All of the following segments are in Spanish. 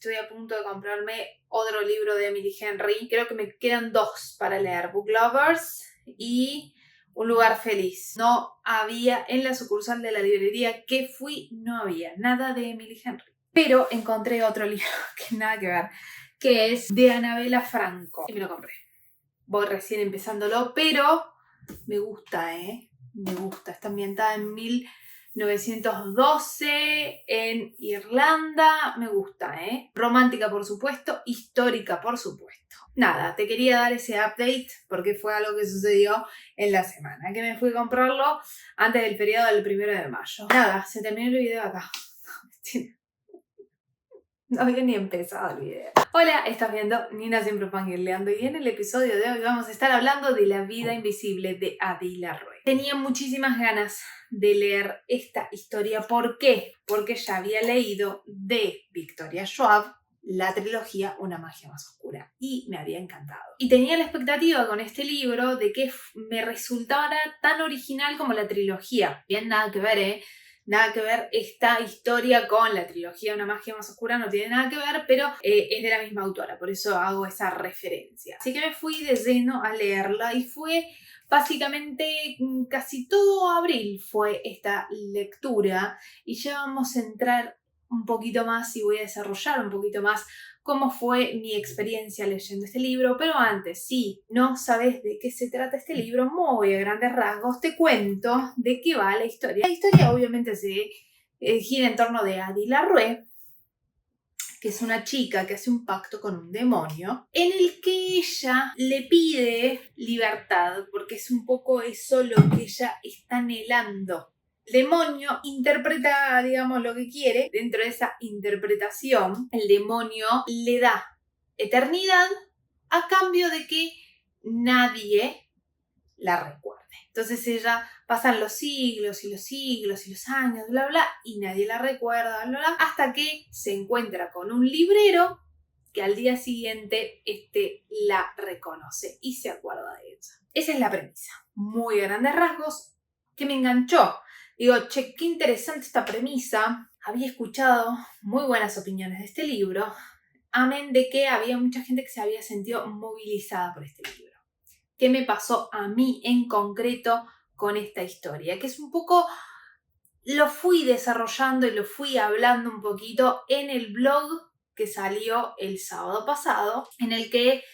estoy a punto de comprarme otro libro de Emily Henry. Creo que me quedan 2 para leer, Book Lovers y Un lugar feliz. No había en la sucursal de la librería que fui, no había nada de Emily Henry. Pero encontré otro libro que nada que ver, que es de Anabela Franco. Y me lo compré. Voy recién empezándolo, pero me gusta, me gusta. Está ambientada en 1912 en Irlanda. Me gusta, romántica, por supuesto. Histórica, por supuesto. Nada, te quería dar ese update porque fue algo que sucedió en la semana. Que me fui a comprarlo antes del feriado del 1 de mayo. Nada, se terminó el video acá. No había ni empezado el video. Hola, estás viendo Nina Siempre Fangirleando y en el episodio de hoy vamos a estar hablando de La vida invisible de Adi LaRue. Tenía muchísimas ganas de leer esta historia. ¿Por qué? Porque ya había leído de Victoria Schwab la trilogía Una magia más oscura y me había encantado. Y tenía la expectativa con este libro de que me resultara tan original como la trilogía. Bien, nada que ver, Nada que ver esta historia con la trilogía Una magia más oscura, no tiene nada que ver, pero es de la misma autora, por eso hago esa referencia. Así que me fui de lleno a leerla y fue básicamente casi todo abril fue esta lectura y ya vamos a entrar un poquito más y voy a desarrollar un poquito más cómo fue mi experiencia leyendo este libro, pero antes, si no sabes de qué se trata este libro, muy a grandes rasgos te cuento de qué va la historia. La historia obviamente se gira en torno de Adi LaRue, que es una chica que hace un pacto con un demonio, en el que ella le pide libertad, porque es un poco eso lo que ella está anhelando. El demonio interpreta, digamos, lo que quiere. Dentro de esa interpretación, el demonio le da eternidad a cambio de que nadie la recuerde. Entonces ella pasan los siglos y los siglos y los años, bla, bla, y nadie la recuerda, bla, bla, hasta que se encuentra con un librero que al día siguiente la reconoce y se acuerda de ella. Esa es la premisa. Muy a grandes rasgos, que me enganchó. Digo, che, qué interesante esta premisa. Había escuchado muy buenas opiniones de este libro, amén de que había mucha gente que se había sentido movilizada por este libro. ¿Qué me pasó a mí en concreto con esta historia? Que es un poco, lo fui desarrollando y lo fui hablando un poquito en el blog que salió el sábado pasado, en el que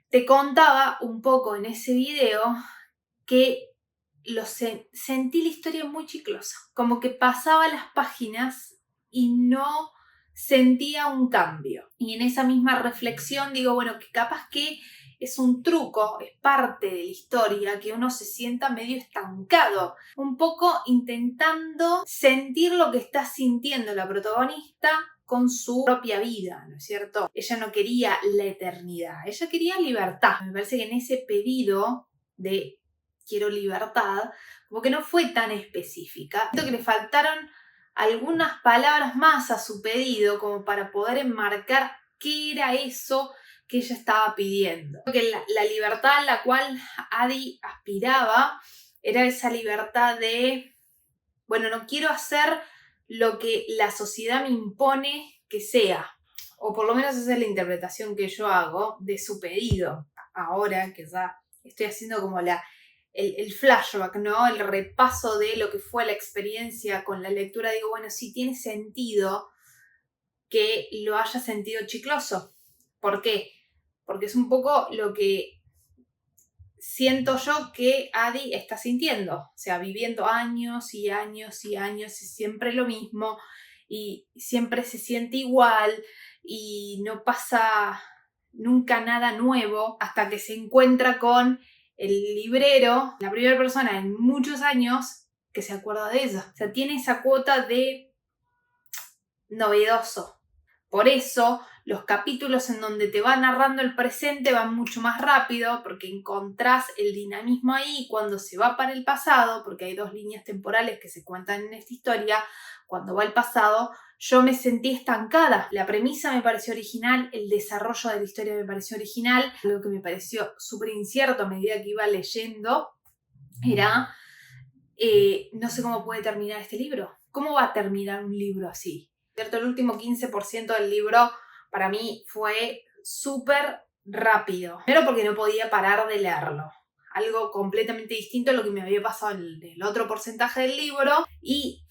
te contaba un poco en ese video que sentí la historia muy chiclosa, como que pasaba las páginas y no sentía un cambio. Y en esa misma reflexión digo, bueno, que capaz que es un truco, es parte de la historia, que uno se sienta medio estancado, un poco intentando sentir lo que está sintiendo la protagonista con su propia vida, ¿no es cierto? Ella no quería la eternidad, ella quería libertad. Me parece que en ese pedido de quiero libertad, como que no fue tan específica. Siento que le faltaron algunas palabras más a su pedido como para poder enmarcar qué era eso que ella estaba pidiendo. Que la libertad a la cual Adi aspiraba era esa libertad de, bueno, no quiero hacer lo que la sociedad me impone que sea, o por lo menos esa es la interpretación que yo hago de su pedido. Ahora que ya estoy haciendo como el flashback, ¿no? El repaso de lo que fue la experiencia con la lectura, digo, bueno, sí tiene sentido que lo haya sentido chicloso. ¿Por qué? Porque es un poco lo que siento yo que Adi está sintiendo. O sea, viviendo años y años y años y siempre lo mismo y siempre se siente igual y no pasa nunca nada nuevo hasta que se encuentra con el librero, la primera persona en muchos años que se acuerda de ella. O sea, tiene esa cuota de novedoso. Por eso los capítulos en donde te va narrando el presente van mucho más rápido porque encontrás el dinamismo ahí. Cuando se va para el pasado, porque hay 2 líneas temporales que se cuentan en esta historia, cuando va al pasado yo me sentí estancada. La premisa me pareció original, el desarrollo de la historia me pareció original. Algo que me pareció súper incierto a medida que iba leyendo era no sé cómo puede terminar este libro. ¿Cómo va a terminar un libro así? ¿Cierto? El último 15% del libro para mí fue súper rápido. Primero porque no podía parar de leerlo. Algo completamente distinto a lo que me había pasado en el otro porcentaje del libro. Y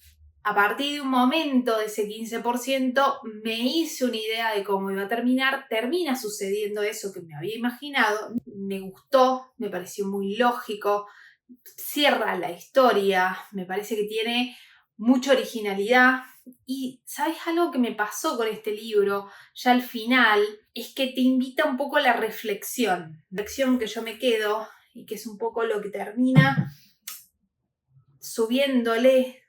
a partir de un momento de ese 15% me hice una idea de cómo iba a terminar. Termina sucediendo eso que me había imaginado. Me gustó, me pareció muy lógico. Cierra la historia, me parece que tiene mucha originalidad. Y ¿sabes algo que me pasó con este libro? Ya al final, es que te invita un poco a la reflexión. Reflexión que yo me quedo y que es un poco lo que termina subiéndole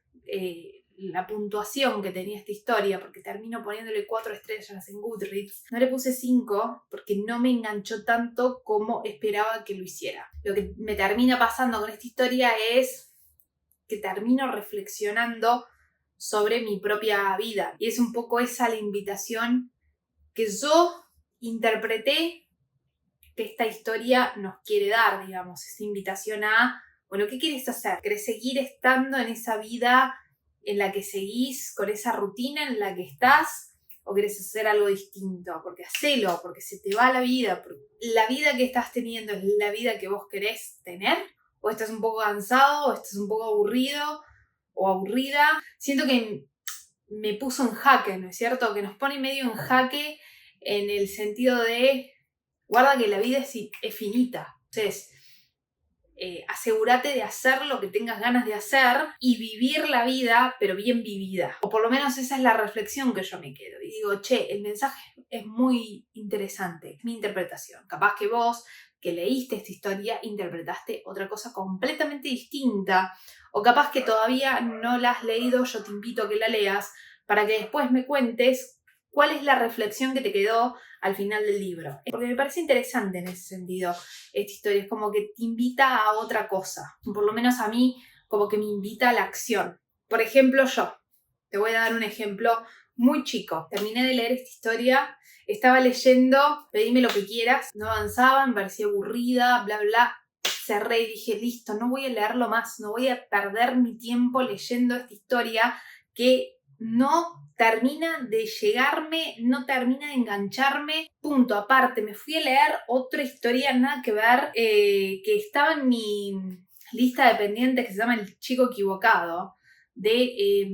la puntuación que tenía esta historia, porque termino poniéndole 4 estrellas en Goodreads. No le puse 5 porque no me enganchó tanto como esperaba que lo hiciera. Lo que me termina pasando con esta historia es que termino reflexionando sobre mi propia vida. Y es un poco esa la invitación que yo interpreté que esta historia nos quiere dar, digamos. Esta invitación a, bueno, ¿qué quieres hacer? ¿Querés seguir estando en esa vida en la que seguís, con esa rutina en la que estás? ¿O querés hacer algo distinto? Porque hacelo, porque se te va la vida. ¿La vida que estás teniendo es la vida que vos querés tener? ¿O estás un poco cansado? ¿O estás un poco aburrido? ¿O aburrida? Siento que me puso en jaque, ¿no es cierto? Que nos pone medio en jaque en el sentido de, guarda que la vida es finita. Entonces, asegúrate de hacer lo que tengas ganas de hacer y vivir la vida, pero bien vivida. O por lo menos esa es la reflexión que yo me quedo. Y digo, che, el mensaje es muy interesante. Es mi interpretación. Capaz que vos, que leíste esta historia, interpretaste otra cosa completamente distinta. O capaz que todavía no la has leído, yo te invito a que la leas para que después me cuentes cuál es la reflexión que te quedó al final del libro. Porque me parece interesante en ese sentido esta historia. Es como que te invita a otra cosa. Por lo menos a mí, como que me invita a la acción. Por ejemplo, yo. Te voy a dar un ejemplo muy chico. Terminé de leer esta historia. Estaba leyendo Pedime lo que quieras. No avanzaba, me parecía aburrida, bla, bla. Cerré y dije, listo, no voy a leerlo más. No voy a perder mi tiempo leyendo esta historia que no termina de llegarme, no termina de engancharme, punto. Aparte, me fui a leer otra historia, nada que ver, que estaba en mi lista de pendientes, que se llama El chico equivocado, de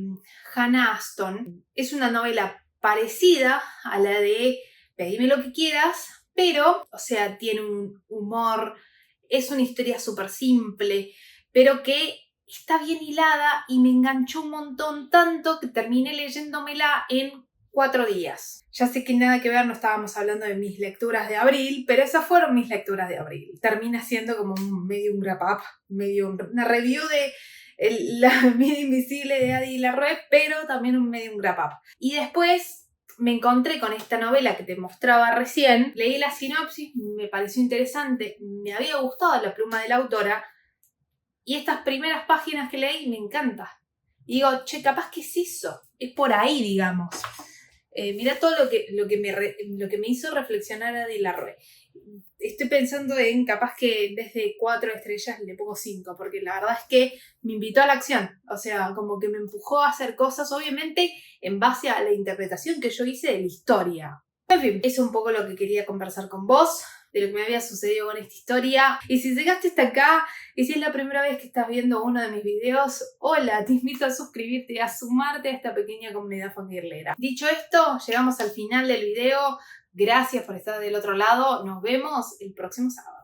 Hannah Aston. Es una novela parecida a la de Pedime lo que quieras, pero, o sea, tiene un humor, es una historia súper simple, pero que está bien hilada y me enganchó un montón, tanto que terminé leyéndomela en 4 días. Ya sé que nada que ver, no estábamos hablando de mis lecturas de abril, pero esas fueron mis lecturas de abril. Termina siendo como medio un wrap-up, medio una review de La vida invisible de Adi Larroe, pero también medio un wrap-up. Y después me encontré con esta novela que te mostraba recién, leí la sinopsis, me pareció interesante, me había gustado la pluma de la autora, y estas primeras páginas que leí me encanta. Y digo, che, capaz que es eso. Es por ahí, digamos. Mirá todo lo que me hizo reflexionar a Adi Larroe. Estoy pensando en capaz que en vez de 4 estrellas le pongo 5, porque la verdad es que me invitó a la acción. O sea, como que me empujó a hacer cosas, obviamente, en base a la interpretación que yo hice de la historia. En fin, eso es un poco lo que quería conversar con vos, de lo que me había sucedido con esta historia. Y si llegaste hasta acá, y si es la primera vez que estás viendo uno de mis videos, hola, te invito a suscribirte y a sumarte a esta pequeña comunidad fangirlera. Dicho esto, llegamos al final del video. Gracias por estar del otro lado. Nos vemos el próximo sábado.